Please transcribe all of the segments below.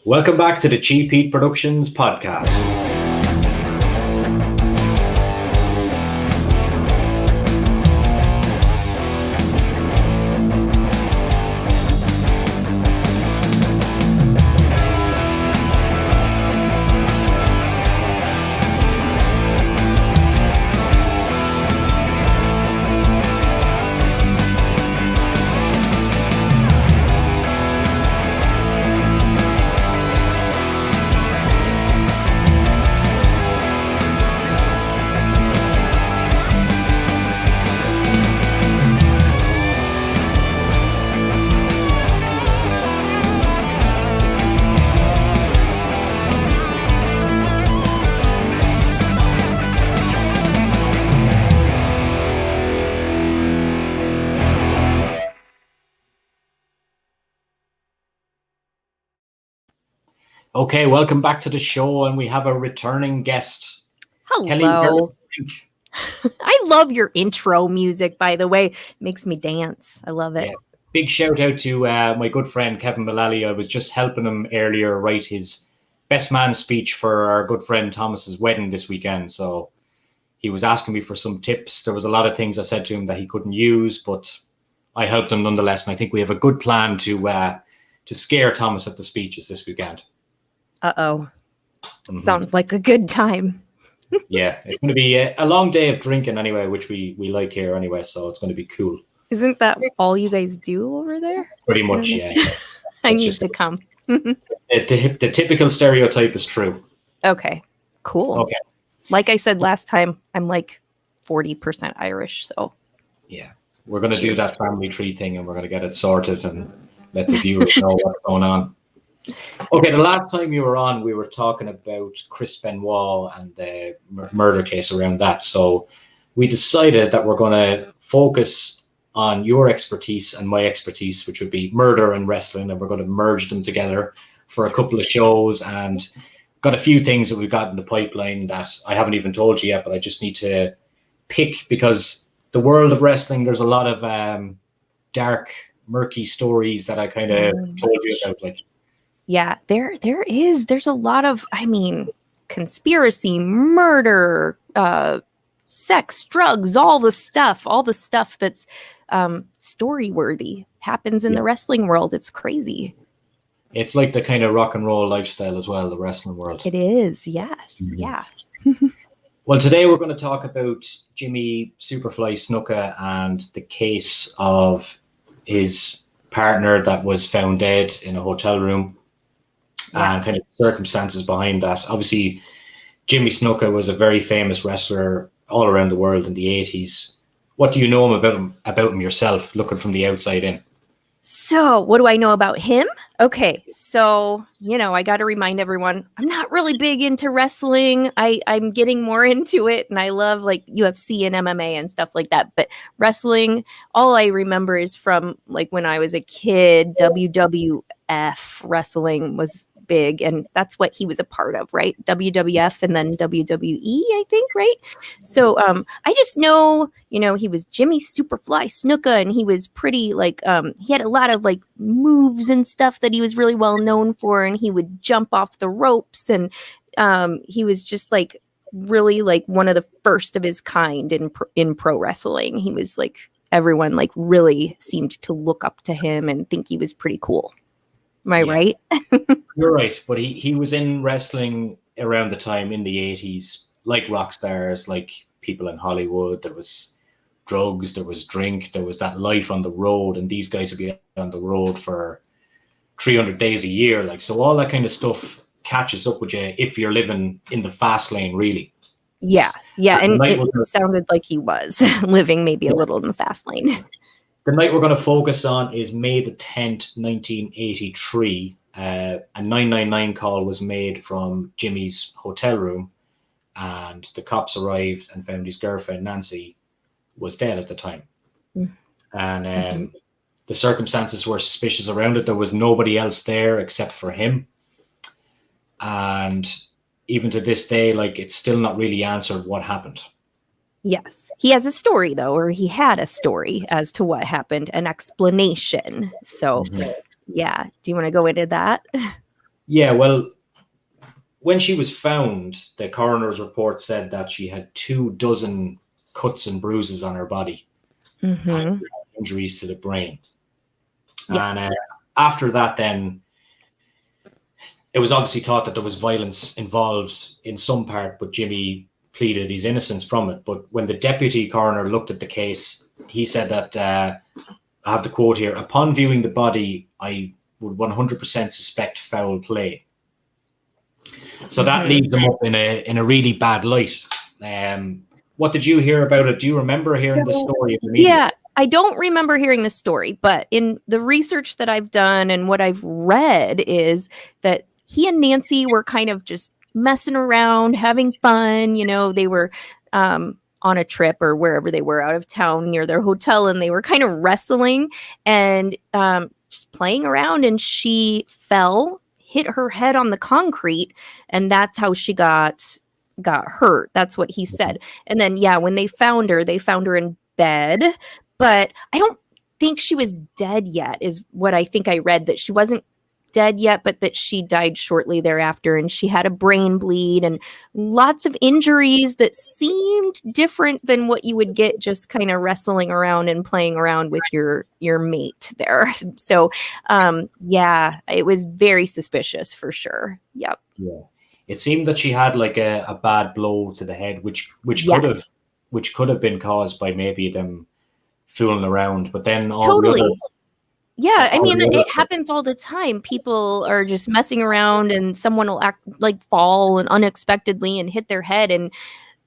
Welcome back to the Cheap Heat Productions podcast. Okay, welcome back to the show, and we have a returning guest. Hello. I love your intro music, by the way. It makes me dance. I love it. Yeah. Big shout out to my good friend Kevin Mullally. I was just helping him earlier write his best man speech for our good friend Thomas's wedding this weekend. So he was asking me for some tips. There was a lot of things I said to him that he couldn't use, but I helped him nonetheless. And I think we have a good plan to scare Thomas at the speeches this weekend. Uh-oh. Sounds like a good time. Yeah, it's going to be a long day of drinking anyway, which we like here anyway, so it's going to be cool. Isn't that all you guys do over there? Pretty much, yeah. I need to come. The typical stereotype is true. Okay, cool. Okay. Like I said last time, I'm like 40% Irish, so. Yeah, we're going to do that family tree thing, and we're going to get it sorted and let the viewers know what's going on. Okay, the last time you were on, we were talking about Chris Benoit and the murder case around that. So we decided that we're going to focus on your expertise and my expertise, which would be murder and wrestling, and we're going to merge them together for a couple of shows. And got a few things that we've got in the pipeline that I haven't even told you yet, but I just need to pick, because the world of wrestling, there's a lot of dark, murky stories that I kind of told you about, like. Yeah, there's a lot of, conspiracy, murder, sex, drugs, all the stuff that's story worthy happens in the wrestling world. It's crazy. It's like the kind of rock and roll lifestyle as well, the wrestling world. It is, yes. Mm-hmm. Yeah. Well, today we're going to talk about Jimmy Superfly Snuka and the case of his partner that was found dead in a hotel room. And kind of circumstances behind that. Obviously, Jimmy Snuka was a very famous wrestler all around the world in the 80s. What do you know about him yourself, looking from the outside in? So, what do I know about him? Okay, so, I got to remind everyone, I'm not really big into wrestling. I'm getting more into it, and I love like UFC and MMA and stuff like that. But wrestling, all I remember is from like when I was a kid, WWF wrestling was big, and that's what he was a part of, right? WWF and then WWE, I think, right? So I just know, he was Jimmy Superfly Snuka, and he was pretty like he had a lot of like moves and stuff that he was really well known for, and he would jump off the ropes, and he was just like really like one of the first of his kind in pro wrestling. He was like, everyone like really seemed to look up to him and think he was pretty cool. Am I right? You're right. But he was in wrestling around the time in the 80s, like rock stars, like people in Hollywood. There was drugs, there was drink, there was that life on the road. And these guys would be on the road for 300 days a year. Like, so all that kind of stuff catches up with you if you're living in the fast lane, really. Yeah. Yeah. And it sounded like he was living maybe a little in the fast lane. The night we're going to focus on is May the 10th, 1983. A 999 call was made from Jimmy's hotel room, and the cops arrived and found his girlfriend, Nancy, was dead at the time. And the circumstances were suspicious around it. There was nobody else there except for him. And even to this day, like, it's still not really answered what happened. Yes. He has a story, though, or he had a story as to what happened, an explanation. So, yeah. Do you want to go into that? Yeah, well, when she was found, the coroner's report said that she had 24 cuts and bruises on her body and Mm-hmm. injuries to the brain. Yes. And after that, then it was obviously thought that there was violence involved in some part, but Jimmy pleaded his innocence from it. But when the deputy coroner looked at the case, he said that, I have the quote here, upon viewing the body, I would 100% suspect foul play. So that leaves them up in a really bad light. What did you hear about it? Do you remember hearing the story of the media? Yeah, I don't remember hearing the story, but in the research that I've done and what I've read is that he and Nancy were kind of just messing around, having fun. They were on a trip or wherever they were out of town near their hotel, and they were kind of wrestling and just playing around. And she fell, hit her head on the concrete, and that's how she got hurt. That's what he said. And then, yeah, when they found her in bed, but I don't think she was dead yet, is what I think I read, that she wasn't dead yet, but that she died shortly thereafter. And she had a brain bleed and lots of injuries that seemed different than what you would get just kind of wrestling around and playing around with your mate there. So, yeah, it was very suspicious for sure. Yep. Yeah. It seemed that she had like a bad blow to the head, which Yes. could have been caused by maybe them fooling around. But then Totally. Yeah, I mean, it happens all the time. People are just messing around and someone will fall and unexpectedly and hit their head, and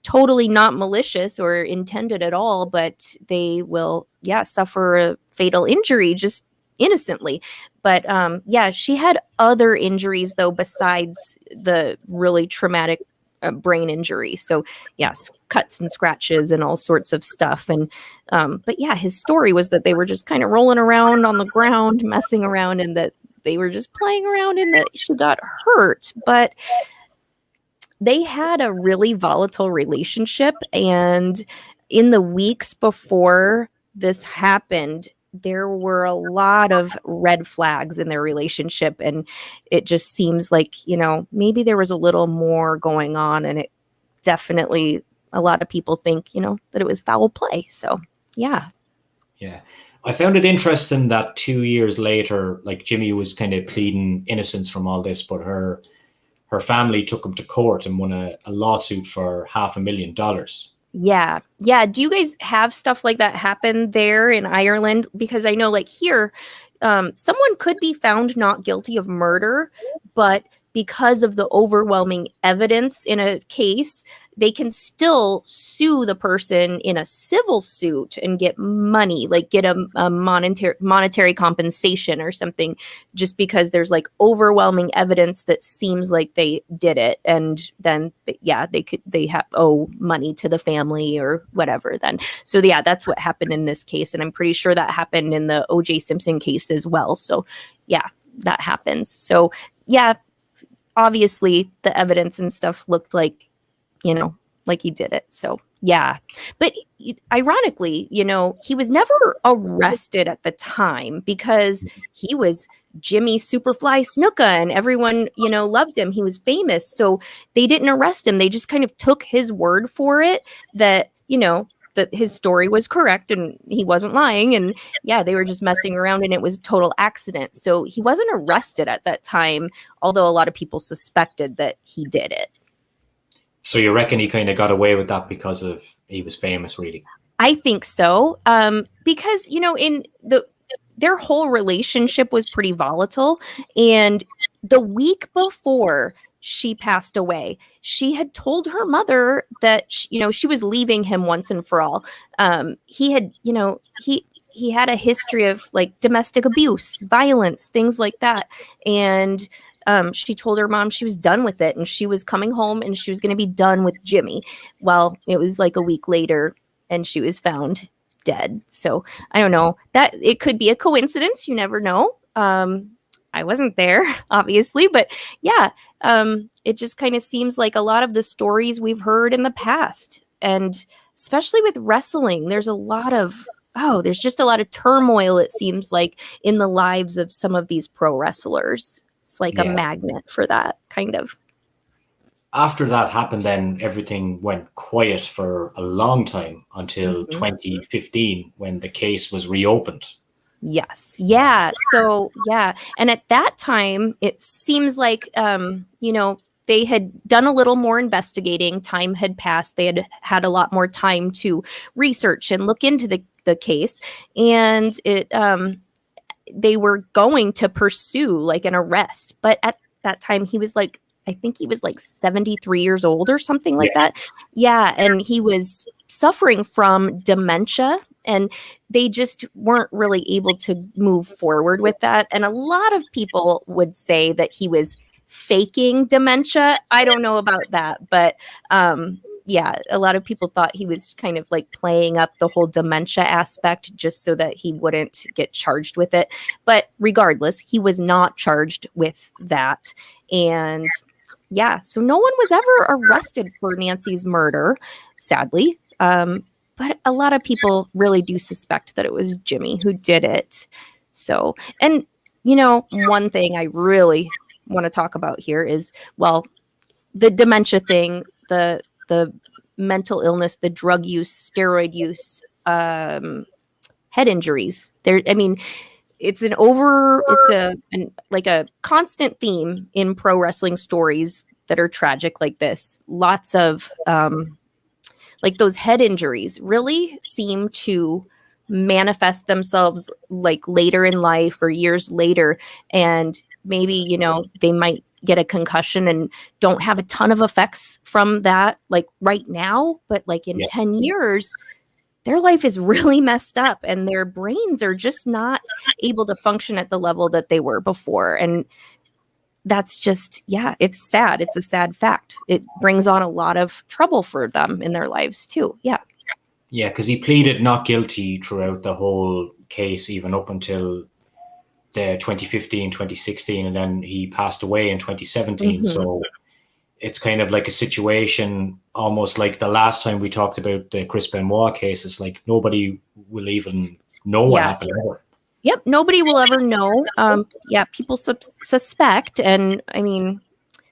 totally not malicious or intended at all, but they will, suffer a fatal injury just innocently. But yeah, she had other injuries though besides the really traumatic brain injury. So yes, cuts and scratches and all sorts of stuff. And but yeah, his story was that they were just kind of rolling around on the ground, messing around, and that they were just playing around and that she got hurt. But they had a really volatile relationship, and in the weeks before this happened, there were a lot of red flags in their relationship, and it just seems like, maybe there was a little more going on, and it definitely, a lot of people think, that it was foul play. So, yeah. Yeah. I found it interesting that 2 years later, like Jimmy was kind of pleading innocence from all this, but her family took him to court and won a lawsuit for $500,000. Yeah. Yeah. Do you guys have stuff like that happen there in Ireland? Because I know, like, here, someone could be found not guilty of murder, but because of the overwhelming evidence in a case, they can still sue the person in a civil suit and get money, like get a monetary compensation or something, just because there's like overwhelming evidence that seems like they did it. And then, they owe money to the family or whatever then. So yeah, that's what happened in this case. And I'm pretty sure that happened in the O.J. Simpson case as well. So yeah, that happens. So yeah, obviously the evidence and stuff looked like, like he did it. So yeah, but ironically, he was never arrested at the time because he was Jimmy Superfly Snuka and everyone, loved him. He was famous. So they didn't arrest him. They just kind of took his word for it that, that his story was correct and he wasn't lying. And yeah, they were just messing around and it was a total accident. So he wasn't arrested at that time, although a lot of people suspected that he did it. So you reckon he kind of got away with that because he was famous, really? I think so. Because, in their whole relationship was pretty volatile. And the week before she passed away, she had told her mother that, she was leaving him once and for all. He had, he had a history of like domestic abuse, violence, things like that. And she told her mom she was done with it and she was coming home and she was going to be done with Jimmy. Well, it was like a week later and she was found dead. So I don't know, that it could be a coincidence. You never know. I wasn't there, obviously, but yeah, it just kind of seems like a lot of the stories we've heard in the past, and especially with wrestling, there's just a lot of turmoil, it seems like, in the lives of some of these pro wrestlers. It's like a magnet for that kind of. After that happened, then everything went quiet for a long time until 2015 when the case was reopened. Yes. Yeah. So, yeah. And at that time, it seems like, they had done a little more investigating. Time had passed. They had had a lot more time to research and look into the case. And they were going to pursue like an arrest. But at that time, he was like, I think he was like 73 years old or something like that. Yeah. And he was suffering from dementia, and they just weren't really able to move forward with that. And a lot of people would say that he was faking dementia. I don't know about that, but yeah, a lot of people thought he was kind of like playing up the whole dementia aspect just so that he wouldn't get charged with it. But regardless, he was not charged with that. And yeah, so no one was ever arrested for Nancy's murder, sadly. But a lot of people really do suspect that it was Jimmy who did it. So, and one thing I really want to talk about here is, well, the dementia thing, the mental illness, the drug use, steroid use, head injuries. It's a constant theme in pro wrestling stories that are tragic like this. Lots of like those head injuries really seem to manifest themselves like later in life or years later. And maybe, they might get a concussion and don't have a ton of effects from that, like right now, but like in 10 years, their life is really messed up and their brains are just not able to function at the level that they were before. And that's just, it's sad. It's a sad fact. It brings on a lot of trouble for them in their lives too. Yeah. Yeah, because he pleaded not guilty throughout the whole case, even up until the 2015, 2016, and then he passed away in 2017. So it's kind of like a situation almost like the last time we talked about the Chris Benoit case. It's like nobody will even know what happened ever. Yep, nobody will ever know. People suspect, and I mean,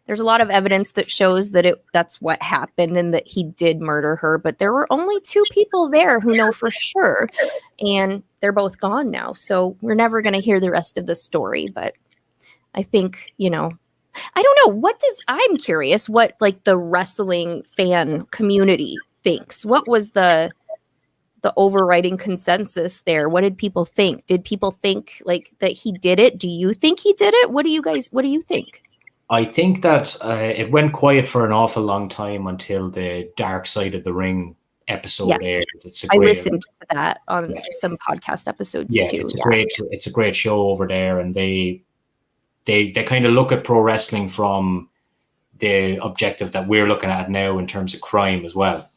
there's a lot of evidence that shows that that's what happened and that he did murder her. But there were only 2 people there who know for sure, and they're both gone now. So we're never going to hear the rest of the story. But I think, I don't know. I'm curious what like the wrestling fan community thinks. What was the overriding consensus there? What did people think? Did people think like that he did it? Do you think he did it? What do you think? I think that it went quiet for an awful long time until the Dark Side of the Ring episode aired. I listened to that on some podcast episodes too. It's a great show over there, and they kind of look at pro wrestling from the objective that we're looking at now in terms of crime as well.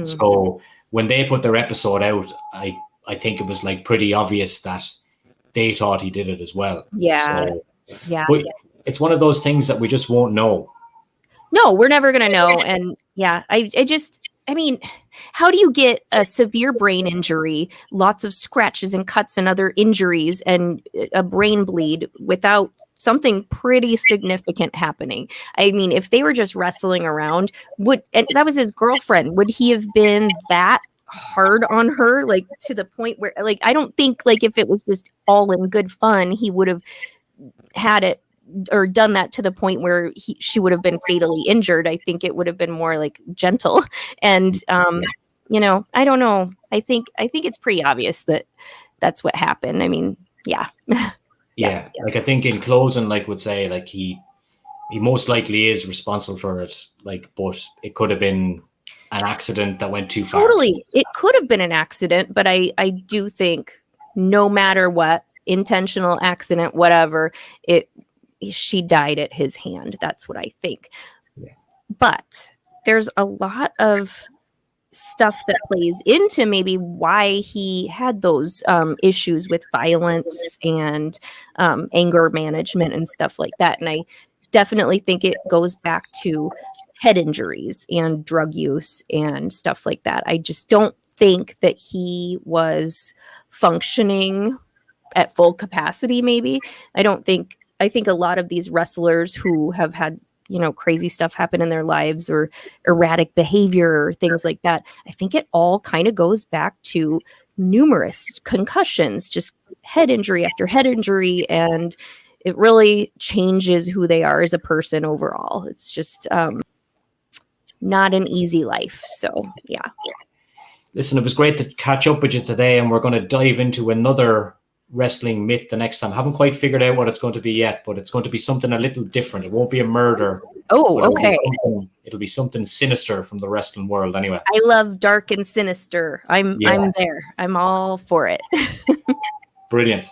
So when they put their episode out, I think it was like pretty obvious that they thought he did it as well. But it's one of those things that we just won't know. No, we're never going to know. And I mean, how do you get a severe brain injury, lots of scratches and cuts and other injuries and a brain bleed without something pretty significant happening? I mean, if they were just wrestling around, and that was his girlfriend, would he have been that hard on her, like to the point where, like, I don't think like if it was just all in good fun, he would have had it or done that to the point where she would have been fatally injured. I think it would have been more like gentle. And, I don't know. I think it's pretty obvious that that's what happened. I mean, yeah. Like I think in closing, like would say like he most likely is responsible for it. Like, but it could have been an accident that went too far. Totally. It could have been an accident, but I do think no matter what, intentional accident, whatever, she died at his hand. That's what I think. But there's a lot of stuff that plays into maybe why he had those issues with violence and anger management and stuff like that. And I definitely think it goes back to head injuries and drug use and stuff like that. I just don't think that he was functioning at full capacity. Maybe I don't think I think a lot of these wrestlers who have had, crazy stuff happen in their lives or erratic behavior or things like that, I think it all kind of goes back to numerous concussions, just head injury after head injury, and it really changes who they are as a person overall. It's just not an easy life. So, yeah. Listen, it was great to catch up with you today, and we're going to dive into another wrestling myth the next time. I haven't quite figured out what it's going to be yet, but it's going to be something a little different. It won't be a murder. Oh, okay. It'll be something sinister from the wrestling world anyway. I love dark and sinister. I'm there. I'm all for it. Brilliant.